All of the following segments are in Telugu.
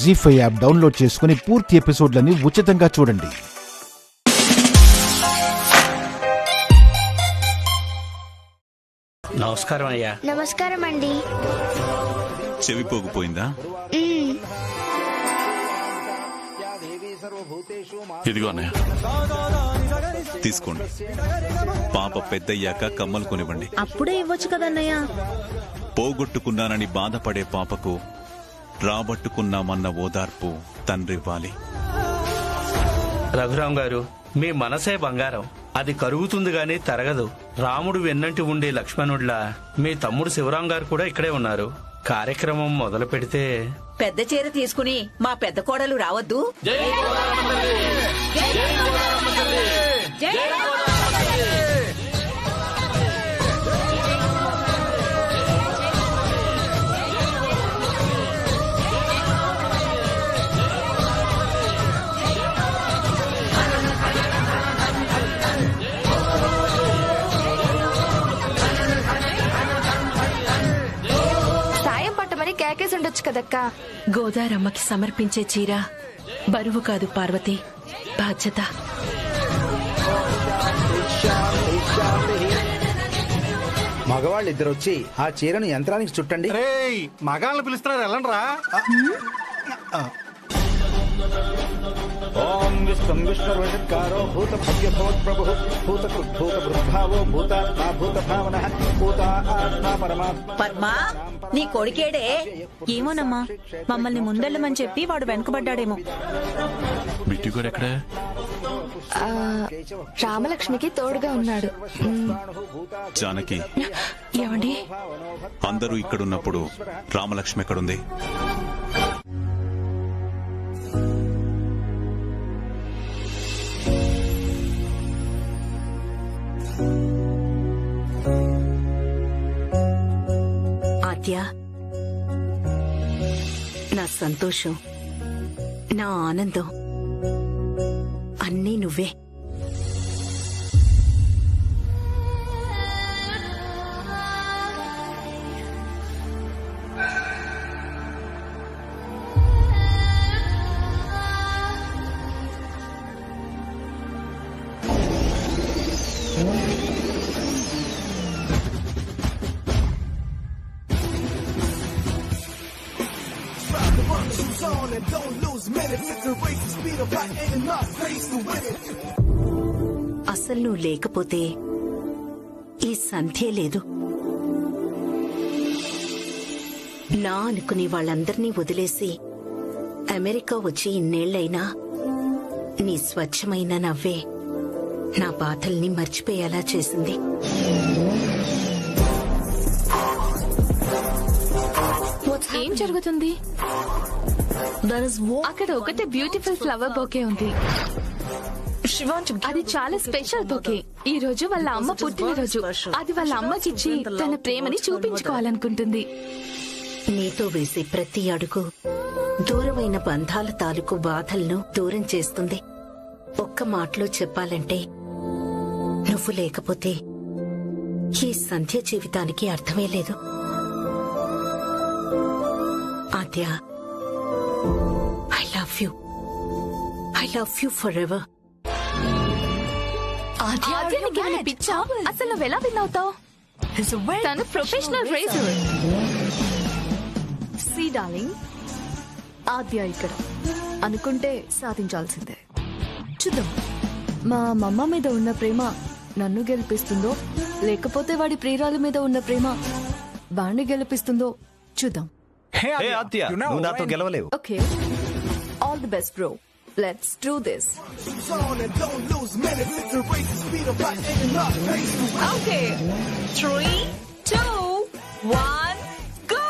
జీ5 యాప్ డౌన్లోడ్ చేసుకుని పూర్తి ఎపిసోడ్లని ఉచితంగా చూడండి. నమస్కారం అయ్యా. నమస్కారం అండి. చెవి పోగిపోయిందా? ఇదిగో అన్నయ్య, తీసుకోండి. పాప పెద్దయ్యాక కమ్మలు కొనివ్వండి. అప్పుడే ఇవ్వచ్చు కదన్నయ్య. పోగొట్టుకున్నానని బాధపడే పాపకు రాబట్టుకున్నామన్న ఓదార్పు తండ్రివ్వాలి. రఘురాం గారు, మీ మనసే బంగారం. అది కరుగుతుంది గాని తరగదు. రాముడు వెన్నంటి ఉండే లక్ష్మణుడిలా మీ తమ్ముడు శివరాం గారు కూడా ఇక్కడే ఉన్నారు. కార్యక్రమం మొదలు పెడితే పెద్ద చీర తీసుకుని మా పెద్ద కోడలు రావద్దు? కేకేసి ఉండొచ్చు కదక్కా. గోదారమ్మకి సమర్పించే చీర బరువు కాదు పార్వతి, బాధ్యత. మగవాళ్ళు ఇద్దరు వచ్చి ఆ చీరను యంత్రానికి చుట్టండి. మగాళ్ళని పిలుస్తున్నారు, వెళ్ళండ్రా. ఓం విశ్వం విష్ణుర్వషత్కారో భూత భవ్య భూతప్రభు భూతకృద్భూత బృద్భావో భూతాత్మా భూత భావన భూత ఆత్మ పరమాత్మ. పద్మా, నీ కొడుకేడే? ఏమోనమ్మా, మమ్మల్ని ముందెళ్ళమని చెప్పి వాడు వెనకబడ్డాడేమో. బిట్టి కూడా ఎక్కడ? రామలక్ష్మికి తోడుగా ఉన్నాడు. జానకి, ఏమండి? అందరూ ఇక్కడున్నప్పుడు రామలక్ష్మి ఎక్కడుంది? ఆద్య, నా సంతోషం, నా ఆనందం అన్నీ నువ్వే. అసలు నువ్వు లేకపోతే ఈ సంధ్యే లేదు. నా అనుకుని వాళ్ళందర్నీ వదిలేసి అమెరికా వచ్చి ఇన్నేళ్లైనా నీ స్వచ్ఛమైన నవ్వే నా బాధల్ని మర్చిపోయేలా చేసింది. ఏం జరుగుతుంది? అక్కడ ఒకటే బ్యూటిఫుల్ ఫ్లవర్ బొకే ఉంది. అది చాలా స్పెషల్ బొకే. ఈ రోజు వాళ్ళ అమ్మ పుట్టినరోజు. అది వాళ్ళ అమ్మకిచ్చి తన ప్రేమని చూపించుకోవాలనుకుంటుంది. నీతో వేసే ప్రతి అడుగు దూరమైన బంధాల తాలూకు బాధలను దూరం చేస్తుంది. ఒక్క మాటలో చెప్పాలంటే, నువ్వు లేకపోతే ఈ సంధ్య జీవితానికి అర్థమే లేదు. ఆద్య, I love you. I love you forever. పిచ్చా? అసలు నువ్వు ఎలా విన్ అవుతావు? తను ప్రొఫెషనల్ రేసర్. సీ డార్లింగ్, ఆద్య ఇక్కడ అనుకుంటే సాధించాల్సిందే. చూద్దాం, మా మమ్మ మీద ఉన్న ప్రేమ నన్ను గెలిపిస్తుందో, లేకపోతే వాడి ప్రియురాల మీద ఉన్న ప్రేమ వాణ్ణి గెలిపిస్తుందో చూద్దాం. నువ్వు నాతో గెలవలేవు. Okay, all the best bro. Let's do this. Okay, 3, 2, 1, go!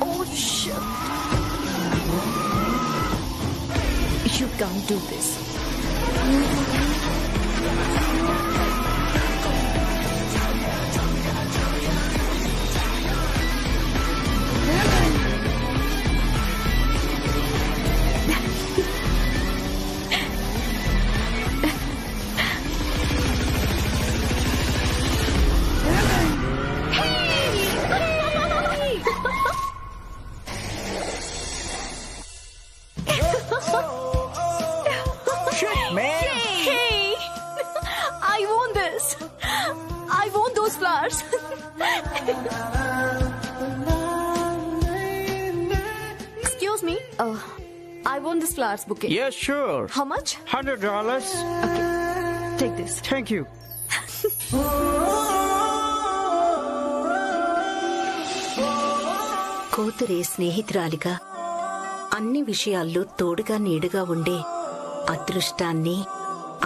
Oh shit! You can't do this. want this flowers bouquet. Yes, sure. How much? $100. Okay. Take this. Thank you. కూతురే స్నేహితురాలిగా అన్ని విషయాల్లో తోడుగా నీడుగా ఉండే అదృష్టాన్ని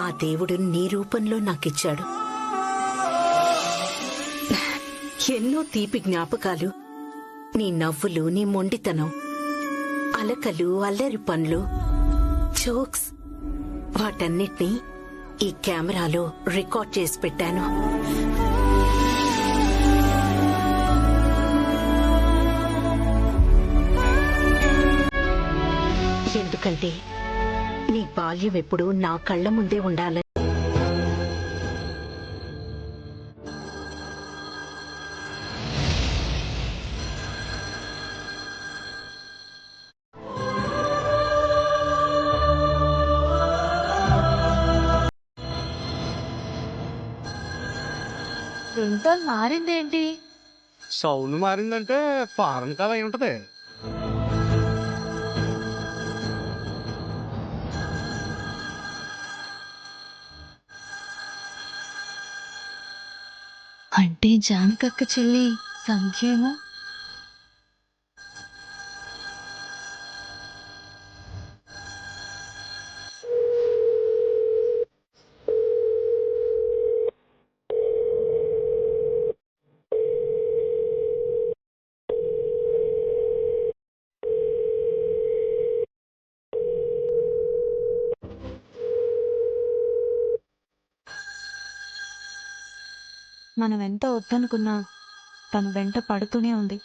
ఆ దేవుడు నీ రూపంలో నాకిచ్చాడు. ఎన్నో తీపి జ్ఞాపకాలు, నీ నవ్వులు, నీ మొండితనం, అలకలు, అల్లరి పనులు, జోక్స్, వాటన్నిటినీ ఈ కెమెరాలో రికార్డ్ చేసి పెట్టాను. ఎందుకంటే నీ బాల్యం ఎప్పుడు నా కళ్ళ ముందే ఉండాలని. ప్రింటర్ మారిందేంటి? సౌండ్ మారిందంటే ఫారెన్ కాల్ అయి ఉంటది. అంటే జానకక్క చెల్లి సంఖ్యేమో. మనం ఎంత వద్దనుకున్నా తను వెంట పడుతూనే ఉంది.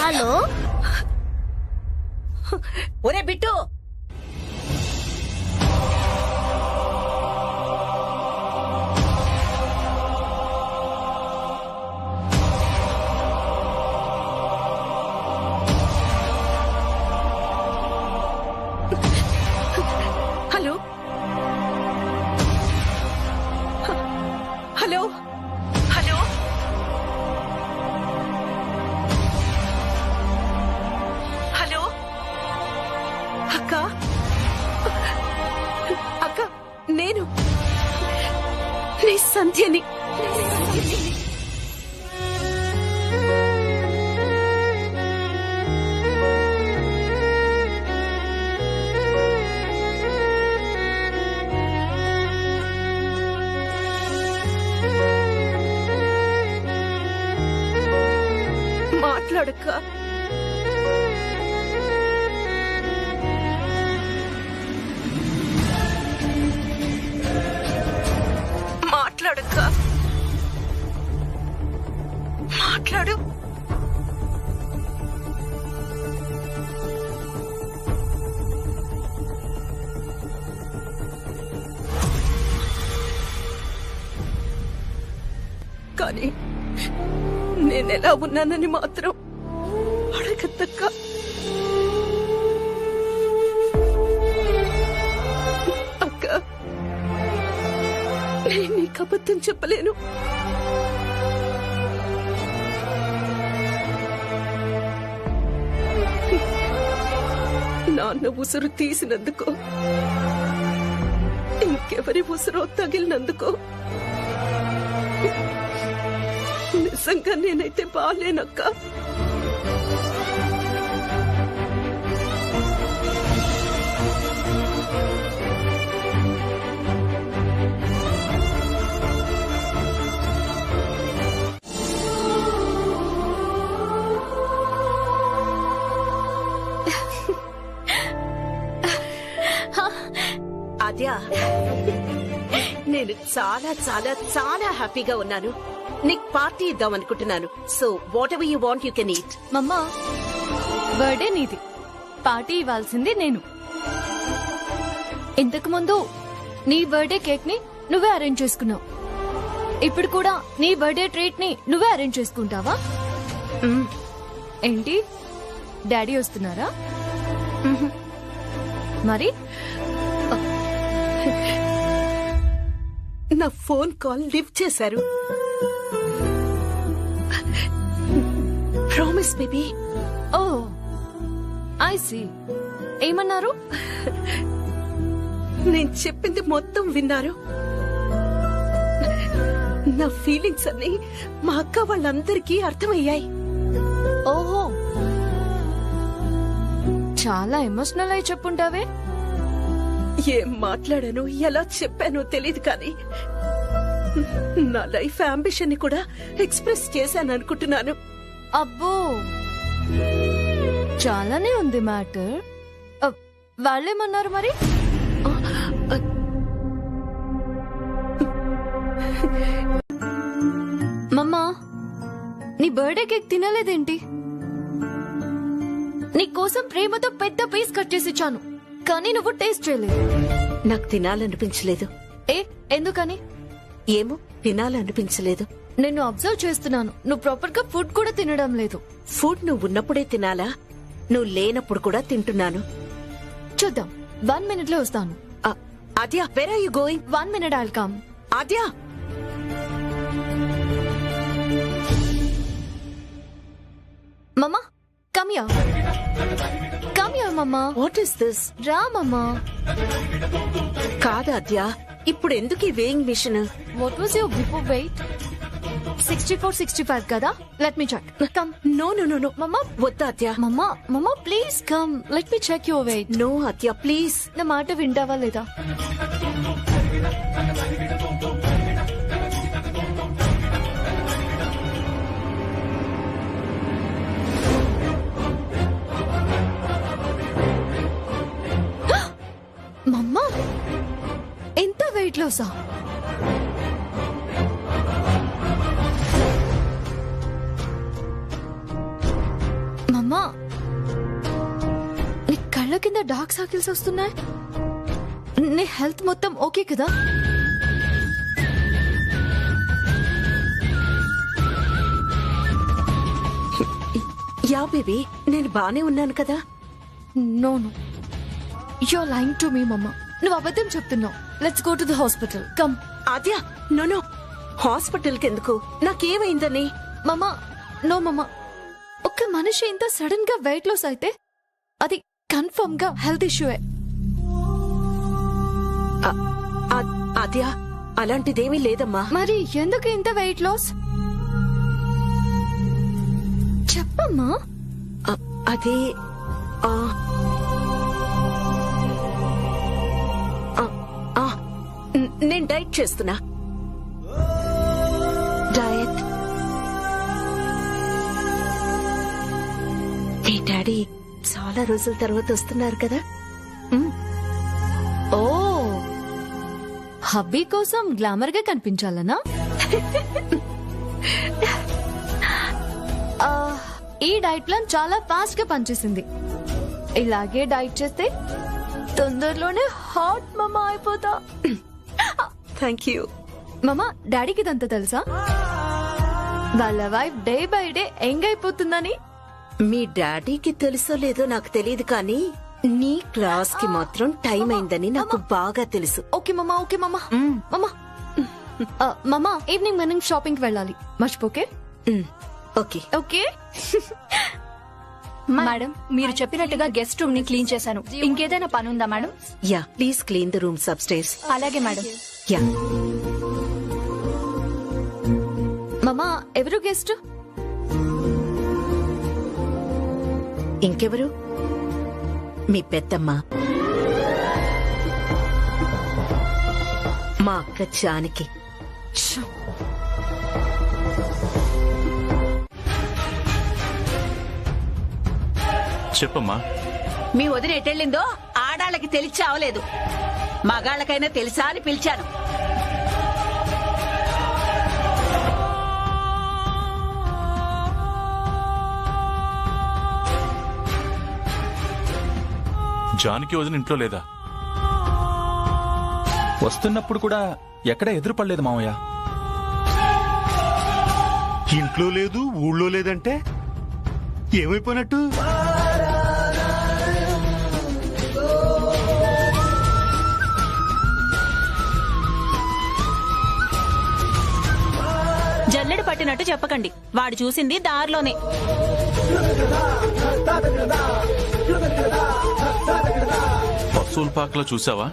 హలో, ఒరే Bittu, hello hello hello hello అక్క, అక్క, నేను నీ సంధ్యని. మాట్లాడక్క, మాట్లాడక్క, మాట్లాడు. కానీ నేనెలా ఉన్నానని మాత్రం అడగద్దక్క. అక్క, నేను నీకు అబద్ధం చెప్పలేను. నాన్న ఉసురు తీసినందుకో, ఇంకెవరి ఉసురో తగిలినందుకో నిజంగా నేనైతే బాలేనక్క. ఆద్య, నేను చాలా చాలా చాలా హ్యాపీగా ఉన్నాను. నీకు పార్టీ ఇద్దాం అనుకుంటున్నాను. So what ever you want you can eat. మమ్మా, బర్త్డే నీది, పార్టీ ఇవ్వాల్సింది నేను. ఇంతకు ముందు నీ బర్త్డే కేక్ ని నువ్వే అరేంజ్ చేసుకున్నావు. ఇప్పుడు కూడా నీ బర్త్డే ట్రీట్ ని నువ్వే అరేంజ్ చేసుకుంటావా? ఏంటి, డాడీ వస్తున్నారా? మరి నా ఫోన్ కాల్ లిఫ్ట్ చేశారు. Promise baby. Oh I see. ఏమన్నారు? నేను చెప్పింది మొత్తం విన్నారు. నా ఫీలింగ్స్ అన్ని మా అక్క వాళ్ళందరికీ అర్థమయ్యాయి. ఓహో, చాలా ఎమోషనల్ అయి చెప్పుంటావే. ఏం మాట్లాడానో ఎలా చెప్పానో తెలీదు కానీ నా లైఫ్ అంబిషన్ ని కూడా ఎక్స్ప్రెస్ చేశాను అనుకుంటున్నాను. అబ్బో, చాలానే ఉంది మ్యాటర్. వాళ్ళేమన్నారు మరి? మమ్మా, నీ బర్త్డే కేక్ తినలేదేంటి? నీ కోసం ప్రేమతో పెద్ద పీస్ కట్ చేసి ఇచ్చాను, కానీ నువ్వు టేస్ట్ చేయలేదు. నాకు తినాలనిపించలేదు. ఎందుకని? ఏమో, తినాలనిపించలేదు. నిన్ను అబ్జర్వ్ చేస్తున్నాను, నువ్వు ప్రాపర్ గా ఫుడ్ కూడా తినడం లేదు. ఫుడ్ నువ్వు ఉన్నప్పుడే తినాలా? నువ్వు లేనప్పుడు కూడా తింటున్నాను. చూద్దాం, 1 minute లో వస్తాను. Aadya, where are you going? 1 minute, I'll come. Aadya, mamma, come here. Come here, mamma. What is this? రా మమ్మా. కాదు ఆద్య, ఇప్పుడు ఎందుకు ఈ weighing machine? What was your before weight? 64, 65 కదా? Let me check. Come. No no no no, mumma, వద్దు ఆద్య. మమ్మా please come. Let me check your weight. No Aadya, please. నా మాట వింటావా లేదా? మమ్మా, ఎంత వెయిట్ లాసా? మమ్మా, నీ కళ్ళ కింద డార్క్ సర్కిల్స్ వస్తున్నాయి. నీ హెల్త్ మొత్తం ఓకే కదా? యా బేబీ, నేను బానే ఉన్నాను కదా. No no, you're lying to me, mumma. నువ్వు అబద్ధం చెప్తున్నావు. Let's go to the hospital. Come. Aadya, no no, hospital కి ఎందుకు? నాకేమైందని? మమ్మా, నో మమ్మా. ఒక మనిషి ఇంత సడన్ గా వెయిట్ లాస్ అయితే అది కన్ఫర్మ్ గా హెల్త్ ఇష్యూయే. ఆద్య, అలాంటిదేమీ లేదమ్మా. మరి ఎందుకు ఇంత వెయిట్ లాస్? చెప్పమ్మా. అదే నేను డైట్ చేస్తున్నా. డయట్. మీ డాడీ చాలా రోజుల తర్వాత వస్తున్నారు కదా. ఓ, హబ్బీ కోసం గ్లామర్ గా కనిపించాలనా? ఈ డైట్ ప్లాన్ చాలా ఫాస్ట్ గా పనిచేసింది. ఇలాగే డైట్ చేస్తే తొందరలోనే హాట్ మమ్మా అయిపోతా. Thank you. మమ్మా, డాడీకి ఇదంతా తెలుసా? వాళ్ళ wife day by day young అయిపోతుందని. మీ డాడీకి తెలుసో లేదో నాకు తెలియదు కానీ నీ క్లాస్ కి మాత్రం టైం అయిందని నాకు బాగా తెలుసు. ఓకే మమ్మా, ఓకే మమ్మా. మమ్మా, మమ్మా, ఈవినింగ్ మనం షాపింగ్ కి వెళ్ళాలి, మర్చిపోకే. Okay okay. మేడం, మీరు చెప్పినట్టుగా గెస్ట్ రూమ్ ని క్లీన్ చేశాను. ఇంకేదైనా పని ఉందా madam? Yeah, please clean the rooms upstairs. అలాగే మేడం. యా. మమ్మా, ఎవరు గెస్ట్? ఇంకెవరు? మీ పెద్దమ్మ, మా అక్క జానకి. చెప్పమ్మా. మీ వదిన ఎటెళ్ళిందో ఆడాళ్ళకి తెలిసి అవలేదు. మగాళ్ళకైనా తెలుసా అని పిలిచాను. జానకి వదిన ఇంట్లో లేదా? వస్తున్నప్పుడు కూడా ఎక్కడ ఎదురుపడలేదు మామయ్య. ఇంట్లో లేదు, ఊళ్ళో లేదంటే ఏమైపోయినట్టు? జల్లెడ పట్టినట్టు చెప్పకండి, వాడు చూసింది దారిలోనే. పశువుల పాకలో చూసావా?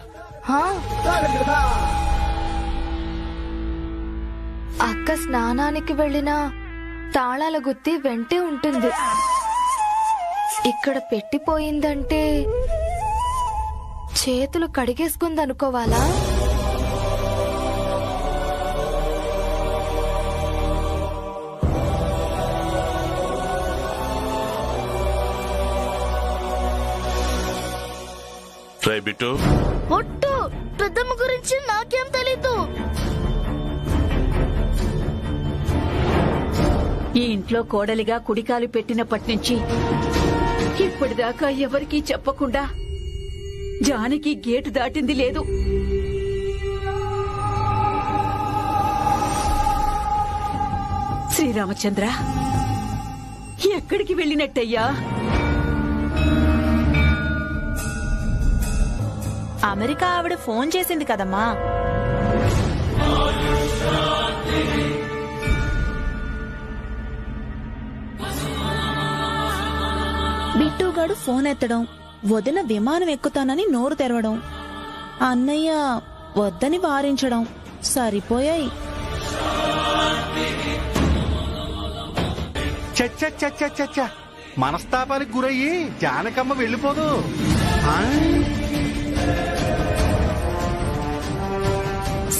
అక్క స్నానానికి వెళ్ళిన తాళాల గుత్తి వెంటే ఉంటుంది. ఇక్కడ పెట్టిపోయిందంటే చేతులు కడిగేసుకుందనుకోవాలా? రే బిట్టు, ఒట్టు పెద్దమ్మ గురించి నాకేం తెలీదు. ఈ ఇంట్లో కోడలిగా కుడికాలు పెట్టినప్పటి నుంచి ఇప్పటిదాకా ఎవరికీ చెప్పకుండా జానకి గేటు దాటింది లేదు. శ్రీరామచంద్ర, ఎక్కడికి వెళ్ళినట్టయ్యా? అమెరికా ఆవిడ ఫోన్ చేసింది కదమ్మా. బిట్టుగాడు ఫోన్ ఎత్తడం, వదిన విమానం ఎక్కుతానని నోరు తెరవడం, అన్నయ్య వద్దని వారించడం సరిపోయాయి. చచ్చ మనస్తాపానికి గురయ్యి జానకమ్మ వెళ్ళిపోదు.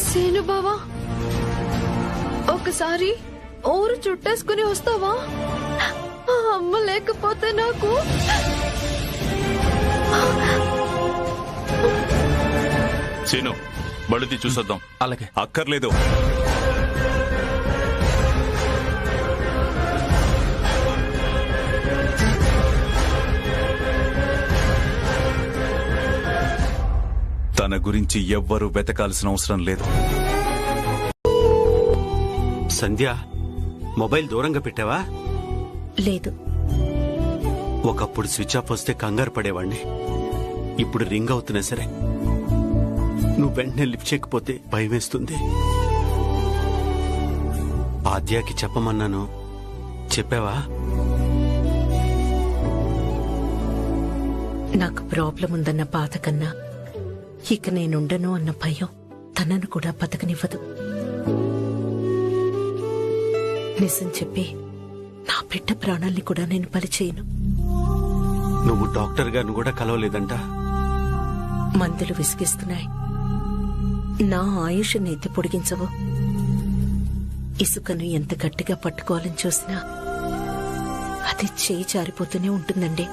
సేను బావా, ఒకసారి ఊరు చుట్టేసుకుని వస్తావా? అమ్మ లేకపోతే నాకు సీను బడిది చూసొద్దాం. అలాగే. అక్కర్లేదు. తన గురించి ఎవ్వరూ వెతకాల్సిన అవసరం లేదు. సంధ్య, మొబైల్ దూరంగా పెట్టావా? లేదు. ఒకప్పుడు స్విచ్ ఆఫ్ వస్తే కంగారు పడేవాణ్ణి. ఇప్పుడు రింగ్ అవుతున్నా సరే నువ్వు వెంటనే లిఫ్ట్ చేయకపోతే భయం వేస్తుంది. ఆద్యాకి చెప్పమన్నాను, చెప్పావా? నాకు ప్రాబ్లం ఉందన్న బాధ కన్నా ఇక నేనుండను అన్న భయం తనను కూడా బతకనివ్వదు. నిజం చెప్పి నా బిడ్డ ప్రాణాల్ని కూడా నేను బలి చేయను. నువ్వు డాక్టర్ గారిని కూడా కలవలేదంట. మందులు విసిగిస్తున్నాయి, నా ఆయుష్ని ఎత్తి పొడిగించవు. ఇసుకను ఎంత గట్టిగా పట్టుకోవాలని చూసినా అది చేయి జారిపోతూనే ఉంటుందండి.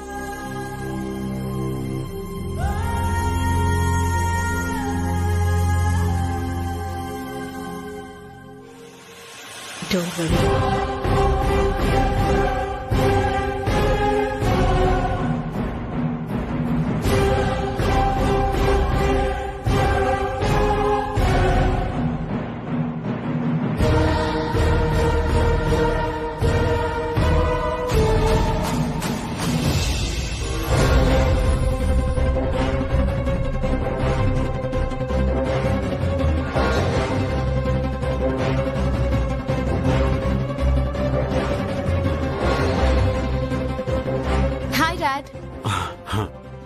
Don't worry.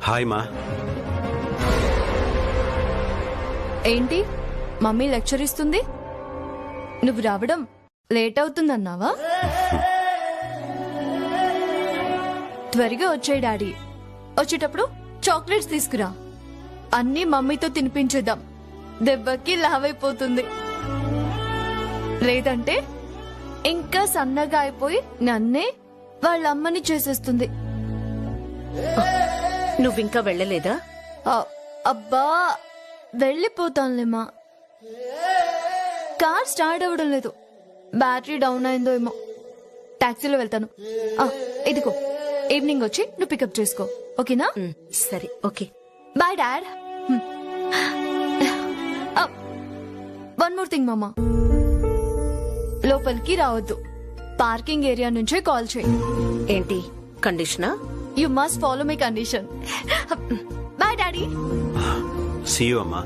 హాయ్ మా. ఏంటి మమ్మీ లెక్చర్ ఇస్తుంది, నువ్వు రావడం లేట్ అవుతుందన్నావా? త్వరగా వచ్చాయి డాడీ. వచ్చేటప్పుడు చాక్లెట్స్ తీసుకురా, అన్నీ మమ్మీతో తినిపించేద్దాం. దెబ్బకి లావైపోతుంది, లేదంటే ఇంకా సన్నగా అయిపోయి నన్నే వాళ్ళ అమ్మని చేసేస్తుంది. నువ్వింకా వెళ్ళలేదా? అబ్బా వెళ్ళిపోతానులేమా. కార్ స్టార్ట్ అవ్వడం లేదు, బ్యాటరీ డౌన్ అయిందో ఏమో. టాక్సీలో వెళ్తాను. ఇదిగో ఈవినింగ్ వచ్చి నువ్వు పికప్ చేసుకో, ఓకేనా? సరే, okay. Bye dad. One more thing మామా, లోపలికి రావద్దు, పార్కింగ్ ఏరియా నుంచే కాల్ చేయి. ఏంటి కండిషనా? You must follow my condition. Bye daddy. See you అమ్మా.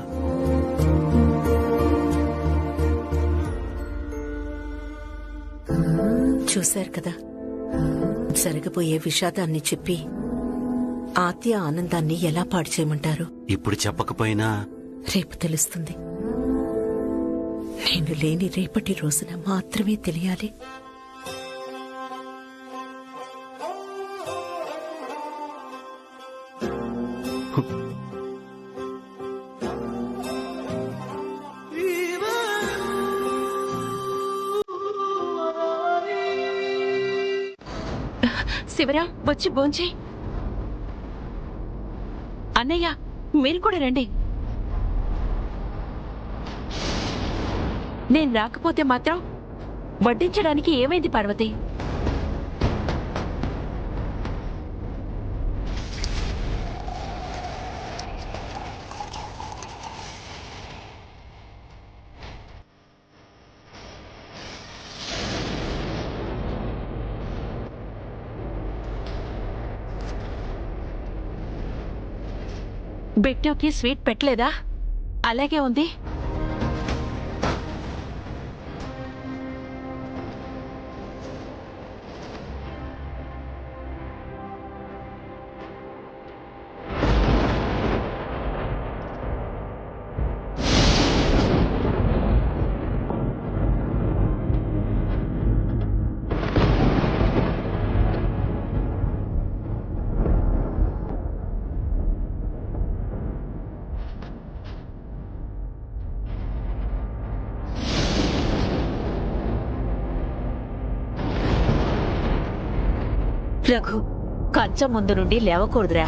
చూశారు కదా, జరగబోయే విషాదాన్ని చెప్పి ఆద్య ఆనందాన్ని ఎలా పాడు చేయమంటారు? ఇప్పుడు చెప్పకపోయినా రేపు తెలుస్తుంది. నేను లేని రేపటి రోజున మాత్రమే తెలియాలి. శివరాం వచ్చి భోంచే. అన్నయ్య మీరు కూడా రండి. నేను రాకపోతే మాత్రం వడ్డించడానికి ఏమైంది పార్వతి? బిట్టోకి స్వీట్ పెట్టలేదా? అలాగే ఉంది. రఘు, కంచం ముందు నుండి లేవకూడదురా.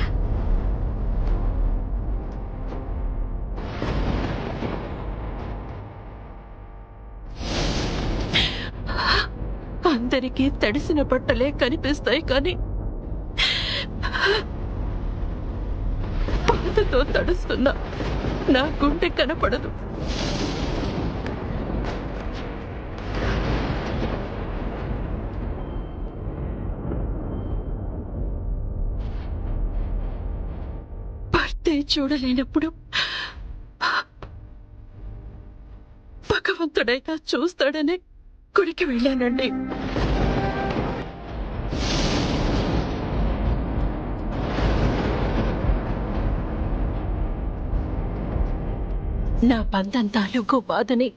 అందరికీ తడిసిన బట్టలే కనిపిస్తాయి, కానీ బాధతో తడుస్తున్నా నా గుండె కనపడదు. చూడలేనప్పుడు భగవంతుడైనా చూస్తాడని గుడికి వెళ్ళానండి. నా బంధం తాలూకు బాధని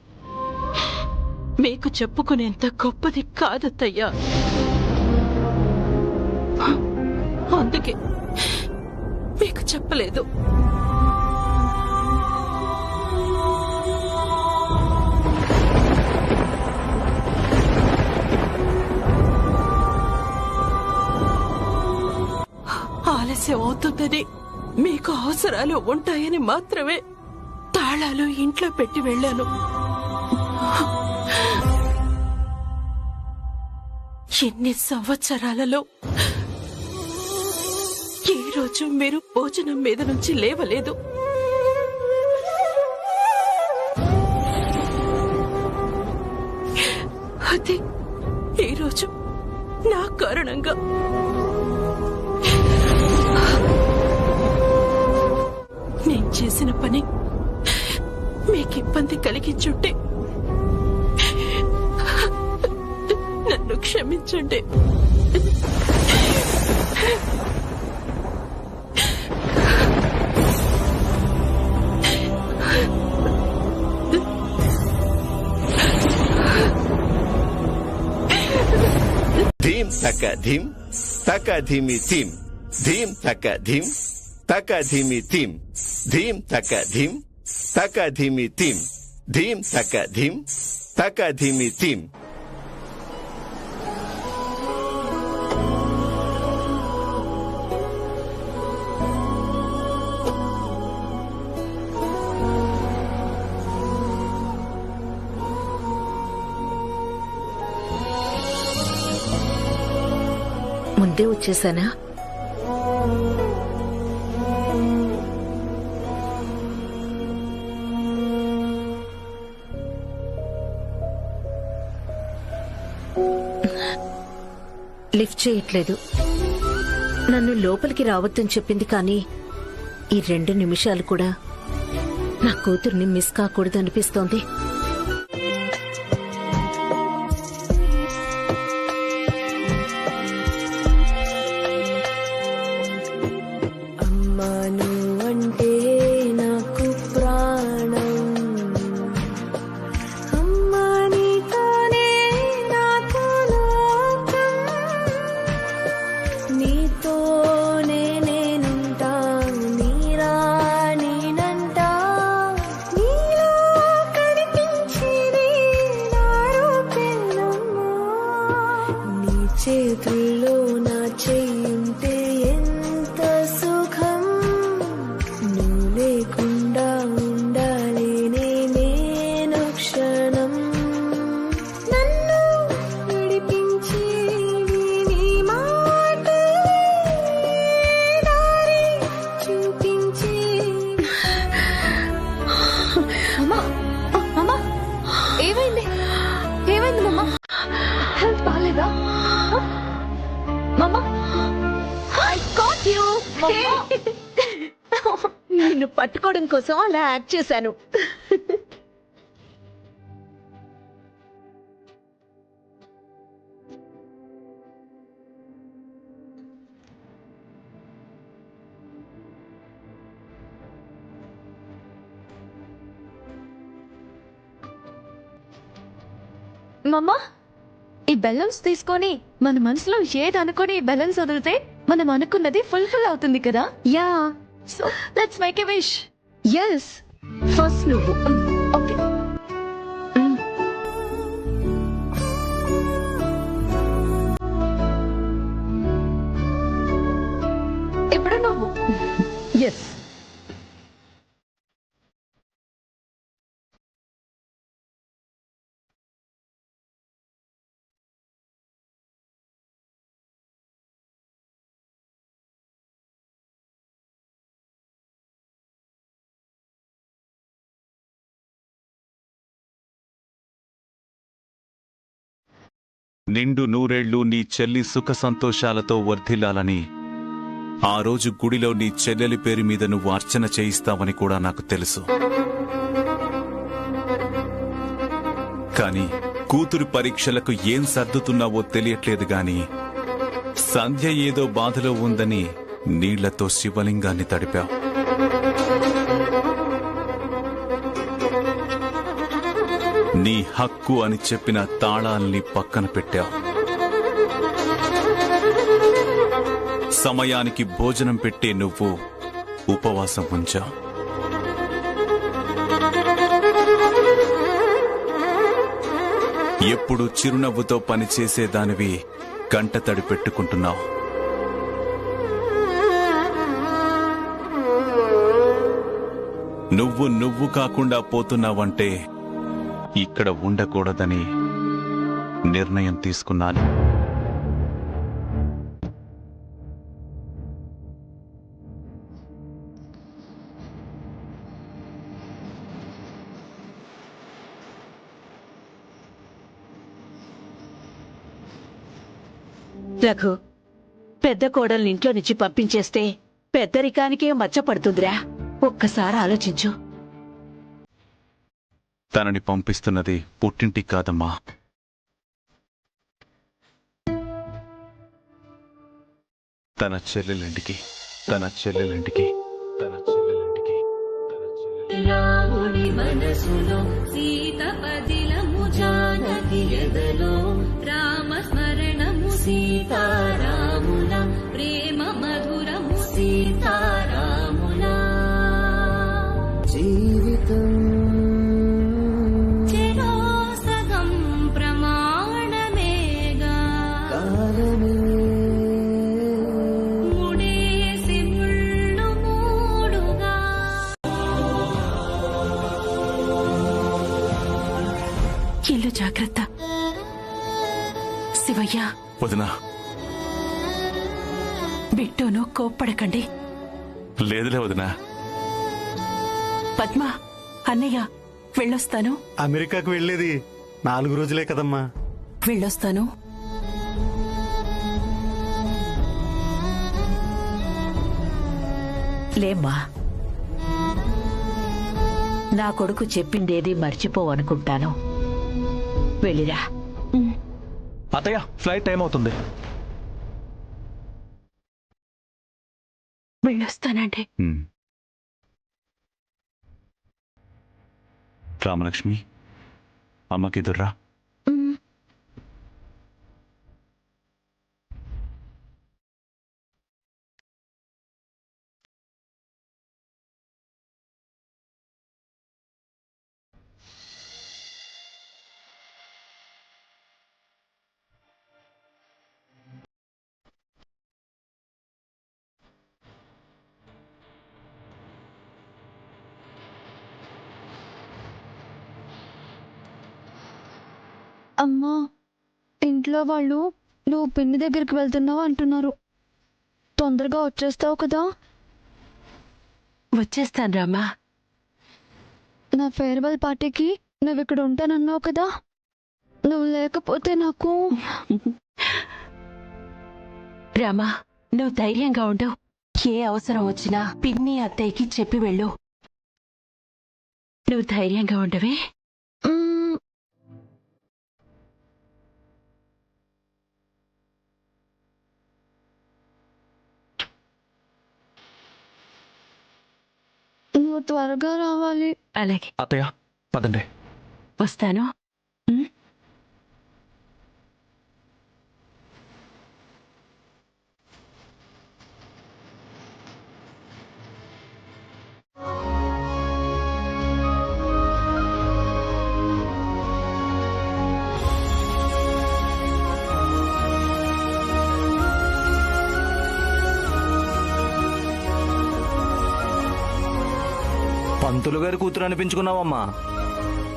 మీకు చెప్పుకునేంత గొప్పది కాదత్తయ్యా. అందుకే మీకు చెప్పలేదు. ఆలస్యం అవుతుందని, మీకు అవసరాలు ఉంటాయని మాత్రమే తాళాలు ఇంట్లో పెట్టి వెళ్ళాను. ఎన్ని సంవత్సరాలలో ఈ రోజు మీరు భోజనం మీద నుంచి లేవలేదు. అది ఈరోజు నా కారణంగా. నేను చేసిన పని మీకు ఇబ్బంది కలిగించుంటే నన్ను క్షమించండి. ధీం తక ధీం తక ధీమి ధీం ధీం తక ధీం తక ధీమి ధీం ధీం తక ధీం తక ధీమి ధీం ధీం తక ధీం తక ధీమి ధీం. ముందే వచ్చేసానా? లిఫ్ట్ చేయట్లేదు. నన్ను లోపలికి రావద్దని చెప్పింది, కానీ ఈ 2 నిమిషాలు కూడా నా కూతుర్ని మిస్ కాకూడదు అనిపిస్తోంది. అమ్మా నువ్వంటే నాకు ప్రాణం, అమ్మా నీతోనే నాకు లోకం, నీతోనే నేనుంటా, నీరాణినంటా, నీలో కనిపించేది నా రూపేనమ్మా, నీ చేతుల్లో నా చెయ్యుంటే ఎంత సుఖం, నువ్వు లేకుండా ఉండాలేనే నేను క్షణం, నన్ను విడిపించేది నీ మాటలే, దారి చూపించే. అమ్మా, అమ్మా, ఏమైంది? ఏమైంది మమ్మా? హెల్త్ బాగాలేదా? మమ్మా, I got you. నిన్ను పట్టుకోవడం కోసం అలా యాక్ట్ చేశాను. మమ్మా, ఈ బెలూన్స్ తీసుకొని మన మనసులో ఏది అనుకొని ఈ బెలూన్స్ వదిలితే మనం అనుకున్నది ఫుల్ఫిల్ అవుతుంది కదా. Yeah, so let's make a wish. Yes, first నువ్వు. ఓకే. ఇప్పుడు నువ్వు. ఎస్. నిండు నూరేళ్లు నీ చెల్లి సుఖ సంతోషాలతో వర్ధిల్లాలని ఆ రోజు గుడిలో నీ చెల్లెలి పేరు మీద నువ్వు అర్చన చేయిస్తావని కూడా నాకు తెలుసు. కాని కూతురు పరీక్షలకు ఏం సర్దుతున్నావో తెలియట్లేదు గాని సంధ్య ఏదో బాధలో ఉందని నీళ్లతో శివలింగాన్ని తడిపావు. నీ హక్కు అని చెప్పిన తాళాల్ని పక్కన పెట్టావు. సమయానికి భోజనం పెట్టే నువ్వు ఉపవాసం ఉంచావు. ఎప్పుడు చిరునవ్వుతో పనిచేసేదానివి కంటతడి పెట్టుకుంటున్నావు. నువ్వు కాకుండా పోతున్నావంటే ఇక్కడ ఉండకూడదని నిర్ణయం తీసుకున్నాను. రఘు, పెద్ద కోడల్ని ఇంట్లో నుంచి పంపించేస్తే పెద్దరికానికే మచ్చపడుతుందిరా. ఒక్కసారి ఆలోచించు. తనని పంపిస్తున్నది పుట్టింటికి కాదమ్మా, తన చెల్లెలింటికి. రాముని మనసులో సీత పదిలము జానకి ఎదలో రామ స్మరణము సీతారాముల ప్రేమ మధురము సీతారాముల జీవితం చెరో సగం ప్రమాణమేగా ముడేసి ముళ్ళు మూడుగా. ఇల్లు జాగ్రత్త శివయ్య. వదినా, బిట్టోను కోప్పడకండి. లేదులే వదినా. పద్మ, అన్నయ్య, వెళ్ళొస్తాను. అమెరికాకు వెళ్ళేది 4 రోజులే కదమ్మా. వెళ్ళొస్తాను. లేమ్మా, నా కొడుకు చెప్పిందేది మర్చిపోవనుకుంటాను. వెళ్ళిరా. అత్తయ్య, ఫ్లైట్ టైం అవుతుంది. వెళ్ళొస్తానండి. రామలక్ష్మి, అమ్మకి ఎదుర్రా. అమ్మా, ఇంట్లో వాళ్ళు నువ్వు పిన్ని దగ్గరికి వెళ్తున్నావు అంటున్నారు. తొందరగా వచ్చేస్తావు కదా? వచ్చేస్తాను రామా. నా ఫేర్వెల్ పార్టీకి నువ్వు ఇక్కడ ఉంటానన్నావు కదా, నువ్వు లేకపోతే నాకు... రామా, నువ్వు ధైర్యంగా ఉండు. ఏ అవసరం వచ్చినా పిన్ని అత్తయ్యకి చెప్పి వెళ్ళు. నువ్వు ధైర్యంగా ఉండవే. నువ్వు త్వరగా రావాలి. అలాగే అత్తయ్య, పదండి. వస్తాను. పంతులు గారి కూతురు అనిపించుకున్నావమ్మా.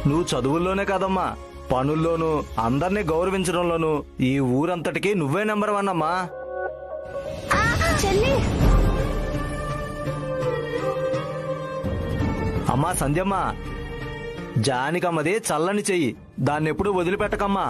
నువ్వు చదువుల్లోనే కాదమ్మా, పనుల్లోనూ అందరినీ గౌరవించడంలోనూ ఈ ఊరంతటికి నువ్వే నెంబర్ 1 అమ్మా. అమ్మా సంధ్యమ్మ, జానికమ్మది చల్లని చెయ్యి, దాన్ని ఎప్పుడు వదిలిపెట్టకమ్మా.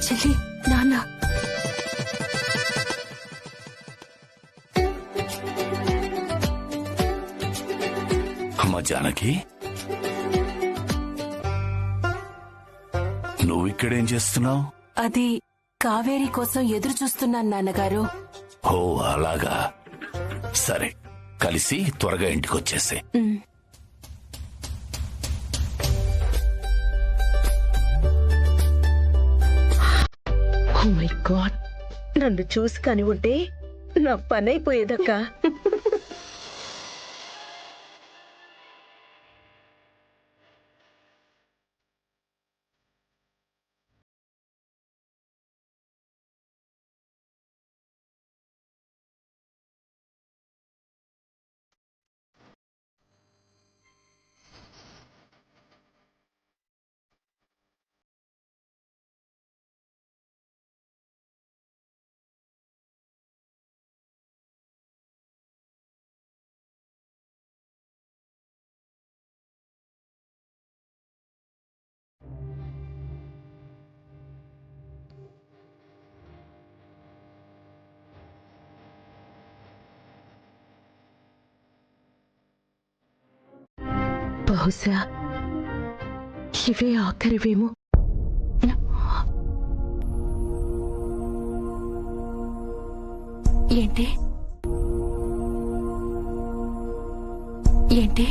చెల్లి, నాన్న. అమ్మా జానకి, నువ్వు ఇక్కడేం చేస్తున్నావు? అది కావేరి కోసం ఎదురు చూస్తున్నాను నాన్నగారు. ఓ అలాగా, సరే కలిసి త్వరగా ఇంటికొచ్చేసే. ఓ మై గాడ్, నన్ను చూసి కాని ఉంటే నా పని అయిపోయేదక్కా. బహుశా ఇవే ఆఖరివేమో. ఏంటి ఏంటి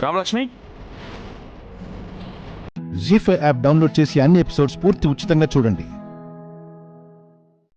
రామలక్ష్మి జీ5 యాప్ డౌన్లోడ్ చేసి అన్ని ఎపిసోడ్స్ పూర్తి ఉచితంగా చూడండి.